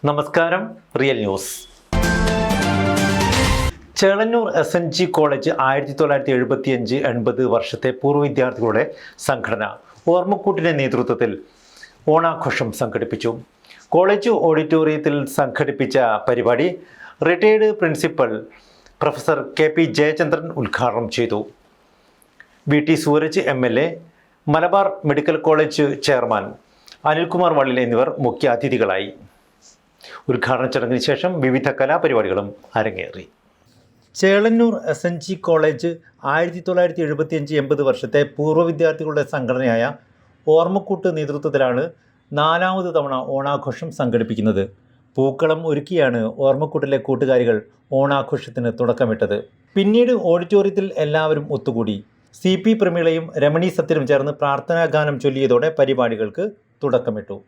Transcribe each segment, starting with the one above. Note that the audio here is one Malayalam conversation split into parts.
നമസ്കാരം, real news. Chelannur SNG college 1975-80 വർഷത്തെ പൂർവ്വ വിദ്യാർത്ഥികളുടെ സംഘടന ഓർമ്മക്കൂട്ടിൻ്റെ നേതൃത്വത്തിൽ ഓണാഘോഷം സംഘടിപ്പിച്ചു. കോളേജ് ഓഡിറ്റോറിയത്തിൽ സംഘടിപ്പിച്ച പരിപാടി retired principal professor KP Jayachandran ഉദ്ഘാടനം ചെയ്തു. VT Sooraj MLA, Malabar medical college chairman Anilkumar Vallil എന്നിവർ മുഖ്യ അതിഥികളായി. ഉദ്ഘാടന ചടങ്ങിന് ശേഷം വിവിധ കലാപരിപാടികളും അരങ്ങേറി. ചേളന്നൂർ SNG കോളേജ് 1975-80 വർഷത്തെ പൂർവ്വ വിദ്യാർത്ഥികളുടെ സംഘടനയായ ഓർമ്മക്കൂട്ട് നേതൃത്വത്തിലാണ് 4ാമത് തവണ ഓണാഘോഷം സംഘടിപ്പിക്കുന്നത്. പൂക്കളം ഒരുക്കിയാണ് ഓർമ്മക്കൂട്ടിലെ കൂട്ടുകാരികൾ ഓണാഘോഷത്തിന് തുടക്കമിട്ടത്. പിന്നീട് ഓഡിറ്റോറിയത്തിൽ എല്ലാവരും ഒത്തുകൂടി. CP പ്രമീളയും രമണി സത്യനും ചേർന്ന് പ്രാർത്ഥനാഗാനം ചൊല്ലിയതോടെ പരിപാടികൾക്ക് തുടക്കമിട്ടു.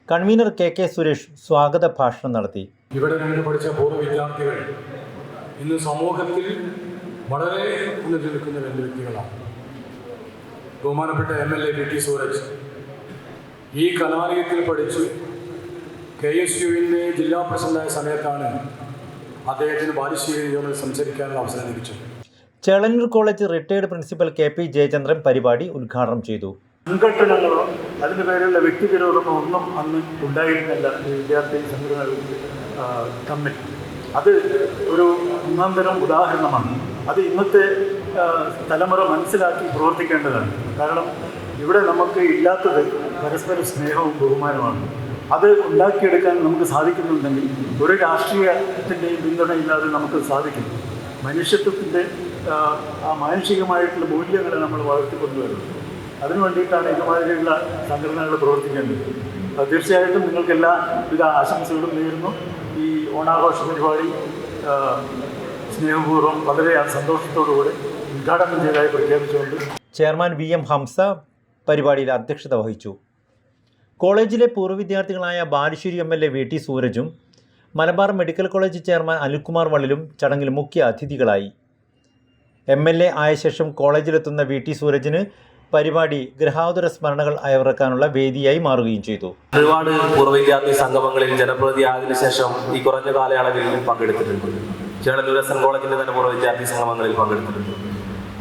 കൺവീനർ KK സുരേഷ് സ്വാഗത ഭാഷണം നടത്തി. ഇവിടെ നിന്ന് പഠിച്ച പൂർവ്വ വിദ്യാർത്ഥികൾ ഇന്ന് സമൂഹത്തിൽ വളരെ ഉന്നതി നിൽക്കുന്ന രണ്ട് വ്യക്തികളാണ്. ബഹുമാനപ്പെട്ട MLA VT സൂരജ് ഈ കലാലയത്തിൽ പഠിച്ചു KSUവിൻ്റെ ജില്ലാ പ്രസിഡന്റായ സമയത്താണ് അദ്ദേഹത്തിന് ബാലുശ്ശേരി യോഗത്തിൽ സംസാരിക്കാനുള്ള അവസരം ലഭിച്ചത്. Chelannur college retired principal KP Jayachandran പരിപാടി ഉദ്ഘാടനം ചെയ്തു. സംഘടനകളോ അതിൻ്റെ പേരിലുള്ള വ്യക്തിവിരോധമോ ഒന്നും അന്ന് ഉണ്ടായിരുന്നില്ല ഈ വിദ്യാർത്ഥി സംഘടനകൾ തമ്മിൽ. അത് ഒരു ഒന്നാം തരം ഉദാഹരണമാണ്. അത് ഇന്നത്തെ തലമുറ മനസ്സിലാക്കി പ്രവർത്തിക്കേണ്ടതാണ്. കാരണം ഇവിടെ നമുക്ക് ഇല്ലാത്തത് പരസ്പര സ്നേഹവും ബഹുമാനമാണ്. അത് ഉണ്ടാക്കിയെടുക്കാൻ നമുക്ക് സാധിക്കുന്നുണ്ടെങ്കിൽ ഒരു രാഷ്ട്രീയത്തിൻ്റെയും പിന്തുണയില്ലാതെ നമുക്ക് സാധിക്കും. മനുഷ്യത്വത്തിൻ്റെ ആ മാനുഷികമായിട്ടുള്ള മൂല്യങ്ങളെ നമ്മൾ വളർത്തിക്കൊണ്ടുവരുന്നു. അതിനു വേണ്ടിയിട്ടാണ് ഇതുമാതിരിയുള്ള സംഘടനകൾ പ്രവർത്തിക്കേണ്ടത്. തീർച്ചയായിട്ടും നിങ്ങൾക്ക് എല്ലാവിധ ആശംസകളും നേരുന്നു. ഈ ഓണാഘോഷ പരിപാടി സ്നേഹപൂർവ്വം വളരെ സന്തോഷത്തോടുകൂടി ഉദ്ഘാടനം ചെയ്തതായി പ്രഖ്യാപിച്ചുകൊണ്ട് ചെയർമാൻ VM ഹംസ പരിപാടിയിൽ അധ്യക്ഷത വഹിച്ചു. കോളേജിലെ പൂർവ്വ വിദ്യാർത്ഥികളായ ബാലുശ്ശേരി MLA VT സൂരജും Malabar medical college chairman Anilkumar വള്ളിലും ചടങ്ങിൽ മുഖ്യ അതിഥികളായി. MLA ആയ ശേഷം കോളേജിലെത്തുന്ന VT സൂരജിന് പരിപാടി ഗൃഹാതുര സ്മരണകൾ അയവിറക്കാനുള്ള വേദിയായി മാറുകയും ചെയ്തു. ഒരുപാട് പൂർവ്വ വിദ്യാർത്ഥി സംഗമങ്ങളിൽ ജനപ്രതിയായതിനു ശേഷം ഈ കുറഞ്ഞ കാലയളവിൽ പങ്കെടുത്തിട്ടുണ്ട്. ചേളന്നൂർ SN കോളേജിന്റെ തന്നെ പൂർവ്വ വിദ്യാർത്ഥി സംഗമങ്ങളിൽ പങ്കെടുത്തിട്ടുണ്ട്.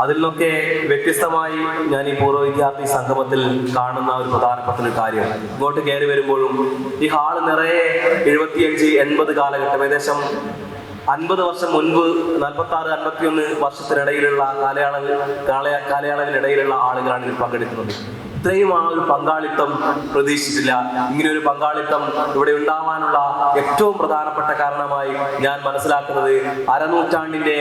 അതിൽ നിന്നൊക്കെ വ്യത്യസ്തമായി ഞാൻ ഈ പൂർവ്വ വിദ്യാർത്ഥി സംഗമത്തിൽ കാണുന്ന ഒരു പ്രധാനപ്പെട്ട ഒരു കാര്യം, ഇങ്ങോട്ട് കയറി വരുമ്പോഴും ഈ ഹാള് നിറയെ 75-80 കാലഘട്ടം, ഏകദേശം 50 വർഷം മുൻപ് 46-51 വർഷത്തിനിടയിലുള്ള കാലയളവിനിടയിലുള്ള ആളുകളാണ് ഇതിൽ പങ്കെടുക്കുന്നത്. ഇത്രയും ആ ഒരു പങ്കാളിത്തം പ്രതീക്ഷിച്ചിട്ടില്ല. ഇങ്ങനെ ഒരു പങ്കാളിത്തം ഇവിടെ ഉണ്ടാവാനുള്ള ഏറ്റവും പ്രധാനപ്പെട്ട കാരണമായി ഞാൻ മനസ്സിലാക്കുന്നത് അരനൂറ്റാണ്ടിന്റെ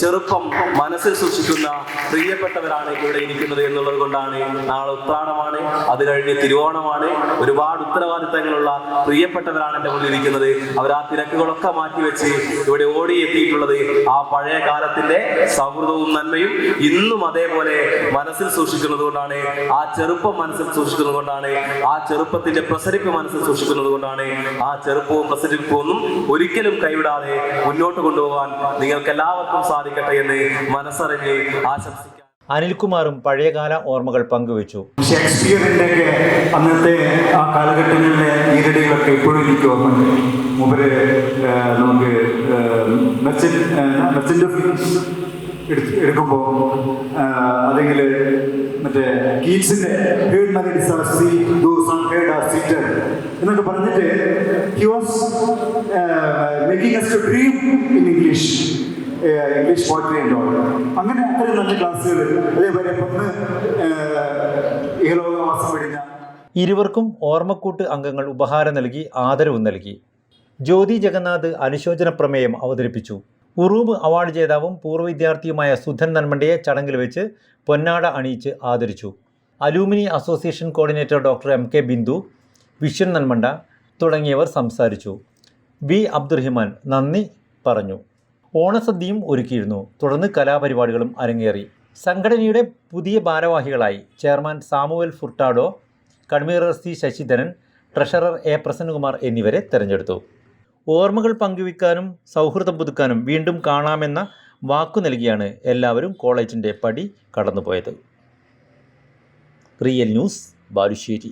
ചെറുപ്പം മനസ്സിൽ സൂക്ഷിക്കുന്ന പ്രിയപ്പെട്ടവരാണ് ഇവിടെ ഇരിക്കുന്നത് എന്നുള്ളത് കൊണ്ടാണ്. നാളെ ഉത്രാടമാണ്, അത് കഴിഞ്ഞ് തിരുവോണമാണ്. ഒരുപാട് ഉത്തരവാദിത്തങ്ങളുള്ള പ്രിയപ്പെട്ടവരാണ് എൻ്റെ മുന്നിൽ ഇരിക്കുന്നത്. അവർ ആ തിരക്കുകളൊക്കെ മാറ്റിവെച്ച് ഇവിടെ ഓടിയെത്തിയിട്ടുള്ളത് ആ പഴയ കാലത്തിന്റെ സൗഹൃദവും നന്മയും ഇന്നും അതേപോലെ മനസ്സിൽ സൂക്ഷിക്കുന്നത് കൊണ്ടാണ്. ആ ചെറുപ്പം മനസ്സിൽ സൂക്ഷിക്കുന്നത് കൊണ്ടാണ്. ആ ചെറുപ്പത്തിന്റെ പ്രസരിപ്പ് മനസ്സിൽ സൂക്ഷിക്കുന്നത് കൊണ്ടാണ്. ആ ചെറുപ്പവും പ്രസരിപ്പും ഒന്നും ഒരിക്കലും കൈവിടാതെ മുന്നോട്ട് കൊണ്ടുപോകാൻ നിങ്ങൾക്ക് എല്ലാവർക്കും സാധിക്കട്ടെ എന്ന് മനസ്സറിഞ്ഞ് ആശംസിക്കാം. അനിൽകുമാറും പഴയകാല ഓർമ്മകൾ പങ്കുവച്ചു. ഷേക്സ്പിയറിൻ്റെ അന്നത്തെ ആ കാലഘട്ടങ്ങളിലെ ഈരടികളൊക്കെ ഇപ്പോഴും എനിക്ക് ഓർമ്മയുണ്ട്. മൂപ്പര് നമുക്ക് മെർച്ചൻ്റ് ഓഫ് വെനീസ് എടുക്കുമ്പോൾ അല്ലെങ്കിൽ മറ്റേ കീറ്റ്സിൻ്റെ എന്നൊക്കെ പറഞ്ഞിട്ട് he was making us to dream in English poetry and all. അങ്ങനെ അത്രയും നല്ല ക്ലാസ്സുകൾ. അതേപോലെ ഇഹലോകവാസം വെടിഞ്ഞ ഇരുവർക്കും ഓർമ്മക്കൂട്ട് അംഗങ്ങൾ ഉപഹാരം നൽകി ആദരവ് നൽകി. ജ്യോതി ജഗന്നാഥ് അനുശോചന പ്രമേയം അവതരിപ്പിച്ചു. ഉറൂബ് അവാർഡ് ജേതാവും പൂർവ്വ വിദ്യാർത്ഥിയുമായ സുധൻ നന്മണ്ടയെ ചടങ്ങിൽ വെച്ച് പൊന്നാട അണിയിച്ച് ആദരിച്ചു. Alumni association coordinator doctor MK Bindu, Vishwan Nalmanda തുടങ്ങിയവർ സംസാരിച്ചു. വി അബ്ദുറഹിമാൻ നന്ദി പറഞ്ഞു. ഓണസദ്യയും ഒരുക്കിയിരുന്നു. തുടർന്ന് കലാപരിപാടികളും അരങ്ങേറി. സംഘടനയുടെ പുതിയ ഭാരവാഹികളായി chairman Samuel Furtado, convener C Sasidharan, treasurer A Prasannakumar എന്നിവരെ തെരഞ്ഞെടുത്തു. ഓർമ്മകൾ പങ്കുവയ്ക്കാനും സൗഹൃദം പുതുക്കാനും വീണ്ടും കാണാമെന്ന വാക്കു നൽകിയാണ് എല്ലാവരും കോളേജിൻ്റെ പടി കടന്നുപോയത്. Real news, Balussery.